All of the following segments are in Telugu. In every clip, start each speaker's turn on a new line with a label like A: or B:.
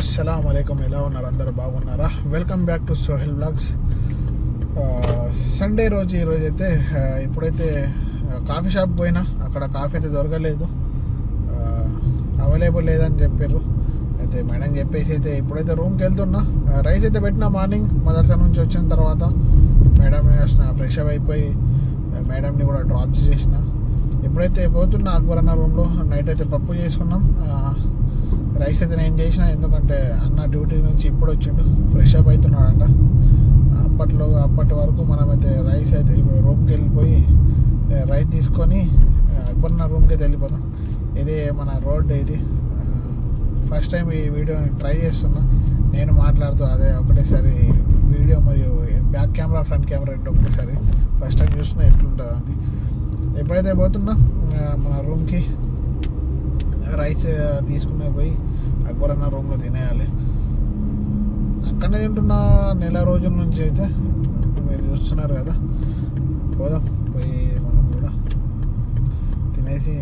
A: అస్సలాము అలైకుం. ఎలా ఉన్నారు? అందరూ బాగున్నారా? Welcome back to Sohel vlogs. Sunday రోజు ఈరోజు అయితే ఇప్పుడైతే కాఫీ షాప్ పోయినా, అక్కడ కాఫీ అయితే దొరకలేదు, అవైలబుల్ లేదని చెప్పారు. అయితే మేడం చెప్పేసి అయితే ఇప్పుడైతే రూమ్కి వెళ్తున్నా. రైస్ అయితే పెట్టినా మార్నింగ్ మదర్సా నుంచి వచ్చిన తర్వాత మేడం వేసిన, ఫ్రెష్ అప్ అయిపోయి మేడంని కూడా డ్రాప్ చేసేసిన. ఇప్పుడైతే పోతున్నా అక్బర్ అన్న రూమ్లో. నైట్ అయితే పప్పు చేసుకున్నాం. రైస్ అయితే నేను చేసిన, ఎందుకంటే అన్న డ్యూటీ నుంచి ఇప్పుడు వచ్చిండు, ఫ్రెష్ అప్ అవుతున్నాడంట. అప్పటి వరకు మనమైతే రైస్ అయితే ఇప్పుడు రూమ్కి వెళ్ళిపోయి రైస్ తీసుకొని అక్బర్ అన్న రూమ్కి అయితే వెళ్ళిపోతాం. ఇది మన రోడ్. ఇది ఫస్ట్ టైం ఈ వీడియోని ట్రై చేస్తున్నా, నేను మాట్లాడుతూ అదే ఒకటేసారి వీడియో మరియు బ్యాక్ కెమెరా ఫ్రంట్ కెమెరా రెండు ఒకటేసారి ఫస్ట్ టైం చూస్తున్నా ఎట్లుంటుందని. ఎప్పుడైతే పోతున్నా మన రూమ్కి రైస్ తీసుకునే పోయి అక్బర్ అన్న రూమ్లో తినేయాలి. అక్కడనే తింటున్నా నెల రోజుల నుంచి. అయితే మీరు చూస్తున్నారు కదా, పోదాం పోయి మనం కూడా తినేసి.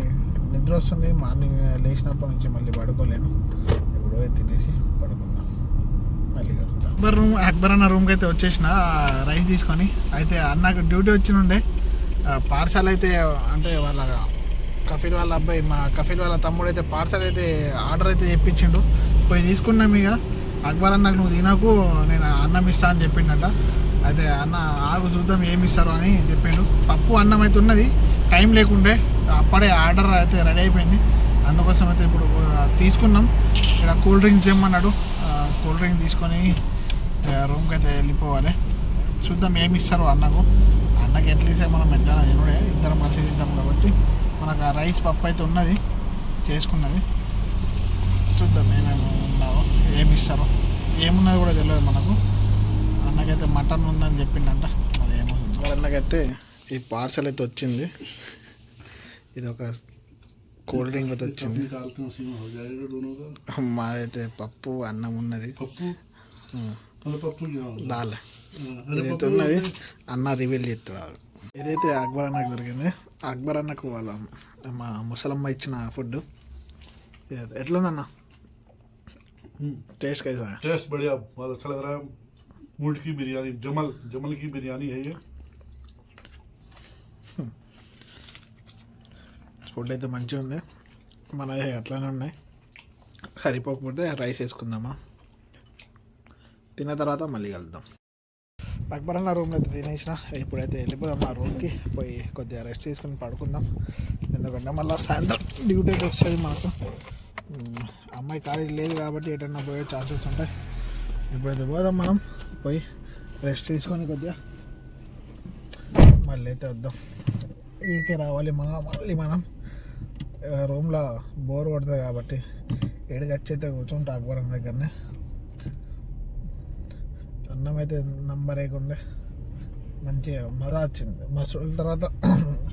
A: నిద్ర వస్తుంది, మార్నింగ్ లేచినప్పటి నుంచి మళ్ళీ పడుకోలేను. ఇప్పుడు తినేసి పడుకుందాం, మళ్ళీ కలుద్దాం. అక్బర్ అన్న రూమ్కి అయితే వచ్చేసిన రైస్ తీసుకొని. అయితే అన్నకు డ్యూటీ వచ్చినుండే పార్సల్ అయితే, అంటే వాళ్ళ కఫీల్ వాళ్ళ అబ్బాయి, మా కఫీల్ వాళ్ళ తమ్ముడు అయితే పార్సల్ అయితే ఆర్డర్ అయితే చెప్పించిండు. పోయి తీసుకున్నాం. ఇక అక్బర్ అన్నకు నువ్వు తినకు, నేను అన్నం ఇస్తా అని చెప్పిండట. అయితే అన్న ఆగు చూద్దాం ఏమి ఇస్తారు అని చెప్పిండు. పప్పు అన్నం అయితే ఉన్నది, టైం లేకుండే అప్పుడే ఆర్డర్ అయితే రెడీ అయిపోయింది. అందుకోసం అయితే ఇప్పుడు తీసుకున్నాం. ఇక్కడ కూల్ డ్రింక్స్ తెమ్మన్నాడు, కూల్ డ్రింక్ తీసుకొని రూమ్కి అయితే వెళ్ళిపోవాలి. చూద్దాం ఏమి ఇస్తారు అన్నకు. అన్నకి ఎట్లీస్తే మనం ఎట్లా తినడే, ఇద్దరం కలిసి తింటాం కాబట్టి మనకు ఆ రైస్ పప్పు అయితే ఉన్నది, చేసుకున్నది. చూద్దాం ఏమేమి ఉన్నావో, ఏమి ఇస్తారో. ఏమున్నది కూడా తెలియదు మనకు. అన్నకైతే మటన్ ఉందని చెప్పిండంట, మరి ఏమో. అన్నకైతే ఈ పార్సల్ అయితే వచ్చింది. ఇది ఒక కూల్ డ్రింక్ అయితే వచ్చింది. మాదైతే పప్పు అన్నం ఉన్నది, దాల్ ఇదైతే ఉన్నది. అన్న రివీల్ చేస్తాడు. ఇదైతే అక్బర్ అన్నకు దొరికింది. అక్బర్ అన్నకు వాళ్ళ మా ముసలమ్మ ఇచ్చిన ఫుడ్. ఎట్లుందన్న टेस्ट? कैसा है?
B: टेस्ट बढ़िया, बहुत अच्छा लग रहा है. ऊँट की बिरयानी, जमल की बिरयानी है ये.
A: ఫుడ్ అయితే మంచిగా ఉంది. మనది అట్లానే ఉన్నాయి. సరిపోకపోతే రైస్ వేసుకుందామా, తిన్న తర్వాత మళ్ళీ కలుద్దాం. అక్బర్ అన్న రూమ్లో అయితే తినేసిన. ఇప్పుడైతే వెళ్ళిపోదాం మా రూమ్కి. పోయి కొద్దిగా రెస్ట్ తీసుకుని పడుకుందాం. ఎందుకంటే మళ్ళీ సాయంత్రం డ్యూటీ అయితే వస్తుంది మాకు. అమ్మాయి కాలేజ్ లేదు కాబట్టి ఎటన్నా పోయే ఛాన్సెస్ ఉంటాయి. ఇప్పుడైతే పోదాం మనం, పోయి రెస్ట్ తీసుకొని కొద్దిగా మళ్ళీ అయితే వద్దాం. ఇంటికి రావాలి మళ్ళీ మనం. రూమ్లో బోర్ కొడుతుంది కాబట్టి ఏడికి వచ్చి అయితే కూర్చుంటా అక్బర్ అన్న దగ్గరనే. అన్నం అయితే నంబర్ వేయకుండా మంచిగా మజా వచ్చింది. మస్తు తర్వాత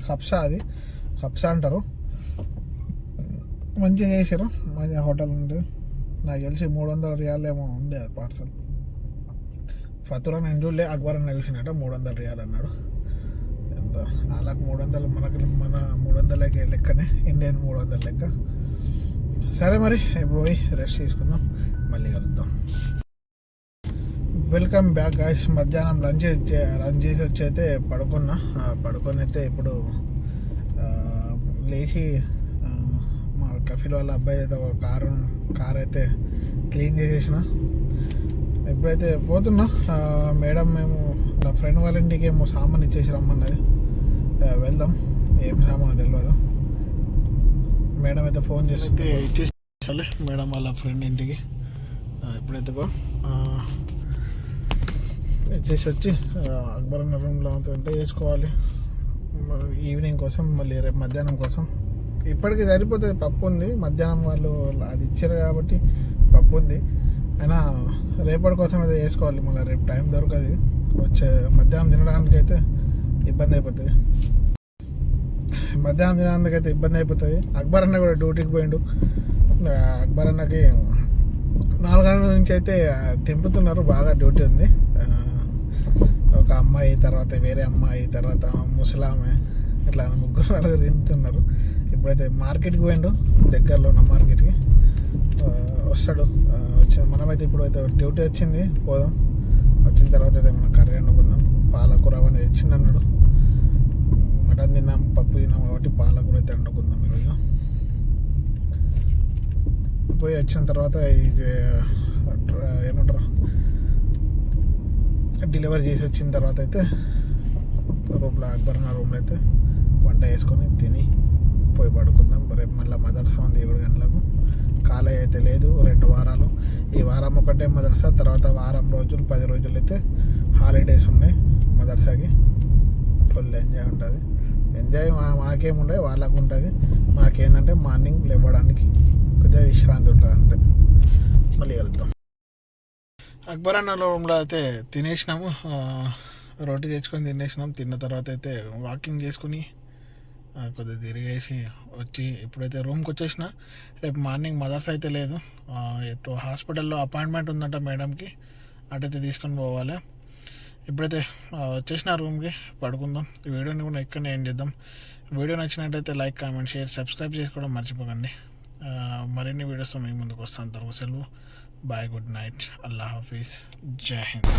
A: కప్సా, అది కప్సా అంటారు, మంచిగా చేశారు. మంచిగా హోటల్ ఉంది. నాకు తెలిసి 300 రియాల్ ఏమో ఉండే అది పార్సల్. ఫతురా నేను చూడలే, అక్బర్ అన్న చూసినట్ట 300 రియాల్ అన్నాడు. ఎంత వాళ్ళకి 300, మన 300 లెక్కనే, ఇండియన్ 300 లెక్క. సరే మరి ఇప్పుడు పోయి రెస్ట్ తీసుకుందాం, మళ్ళీ కలుద్దాం. Welcome back guys. మధ్యాహ్నం లంచ్ చేసి వచ్చి అయితే పడుకొని అయితే ఇప్పుడు లేచి మా కఫీల్ వాళ్ళ అబ్బాయి అయితే ఒక కార్ అయితే క్లీన్ చేసేసిన. ఎప్పుడైతే పోతున్నా మేడం, మేము నా ఫ్రెండ్ వాళ్ళ ఇంటికి ఏమో సామాన్ ఇచ్చేసి రమ్మన్నది. వెళ్దాం, ఏం సామాన్ తెలియదు. మేడం అయితే ఫోన్ చేస్తే ఇచ్చేసి మేడం వాళ్ళ ఫ్రెండ్ ఇంటికి. ఎప్పుడైతే ఇచ్చేసి వచ్చి అక్బర్ అన్న రూమ్లో ఉంటే వేసుకోవాలి ఈవినింగ్ కోసం, మళ్ళీ రేపు మధ్యాహ్నం కోసం. ఇప్పటికి సరిపోతుంది, పప్పు ఉంది. మధ్యాహ్నం వాళ్ళు అది ఇచ్చారు కాబట్టి పప్పు ఉంది. అయినా రేపటి కోసం అయితే వేసుకోవాలి, మళ్ళీ రేపు టైం దొరకదు. వచ్చే మధ్యాహ్నం తినడానికి అయితే ఇబ్బంది అయిపోతుంది. అక్బర్ అన్న కూడా డ్యూటీకి పోయిండు. అక్బర్ అన్నకి 4 గంటల నుంచి అయితే తింపుతున్నారు, బాగా డ్యూటీ ఉంది. ఒక అమ్మాయి, తర్వాత వేరే అమ్మాయి, తర్వాత ముసలామె, ఇట్లా 3-4 తింటున్నారు. ఇప్పుడైతే మార్కెట్కి పోయిండు, దగ్గరలో ఉన్న మార్కెట్కి వస్తాడు. మనమైతే ఇప్పుడు అయితే డ్యూటీ వచ్చింది, పోదాం. వచ్చిన తర్వాత అయితే మన కర్రీ వండుకుందాం. పాలకూర అవన్నీ తెచ్చింది అన్నాడు. మటన్ తిన్నాం, పప్పు తిన్నాం కాబట్టి పాలకూర అయితే వండుకుందాం ఈరోజు. పోయి వచ్చిన తర్వాత ఇది ఏమంటారు, డెలివరీ చేసి వచ్చిన తర్వాత అయితే రూమ్లో అక్బర్ నా రూమ్లో అయితే వంట వేసుకొని తిని పోయి పడుకుందాం. రేపు మళ్ళీ మదర్సా ఉంది 7 గంటలకు. కాలేజ్ అయితే లేదు 2 వారాలు. ఈ వారం ఒకటే మదర్సా, తర్వాత వారం రోజులు 10 రోజులు అయితే హాలిడేస్ ఉన్నాయి మదర్సాకి. ఫుల్ ఎంజాయ్ ఉంటుంది. ఎంజాయ్ మాకేముండే వాళ్ళకు ఉంటుంది. మాకేంటంటే మార్నింగ్ లేవడానికి కొద్దిగా విశ్రాంతి ఉంటుంది అంతే. మళ్ళీ వెళ్తాం. అక్బర్ అన్న రూమ్లో అయితే తినేసినాము, రోటీ తెచ్చుకొని తినేసినాం. తిన్న తర్వాత అయితే వాకింగ్ చేసుకుని కొద్దిగా తిరిగేసి వచ్చి ఇప్పుడైతే రూమ్కి వచ్చేసిన. రేపు మార్నింగ్ మదర్స్ అయితే లేదు, ఎటు హాస్పిటల్లో అపాయింట్మెంట్ ఉందంట మేడంకి, అటైతే తీసుకొని పోవాలి. ఇప్పుడైతే వచ్చేసిన రూమ్కి, పడుకుందాం. ఈ వీడియోని కూడా ఇక్కడనే ఏం చేద్దాం. వీడియో నచ్చినట్టయితే లైక్, కామెంట్, షేర్, సబ్స్క్రైబ్ చేసుకోవడం మర్చిపోకండి. మరిన్ని వీడియోస్తో మీ ముందుకు వస్తాను. తర్వాత సెలవు. బాయ్, గుడ్ నైట్, అల్లా హాఫీజ్, జై హింద్.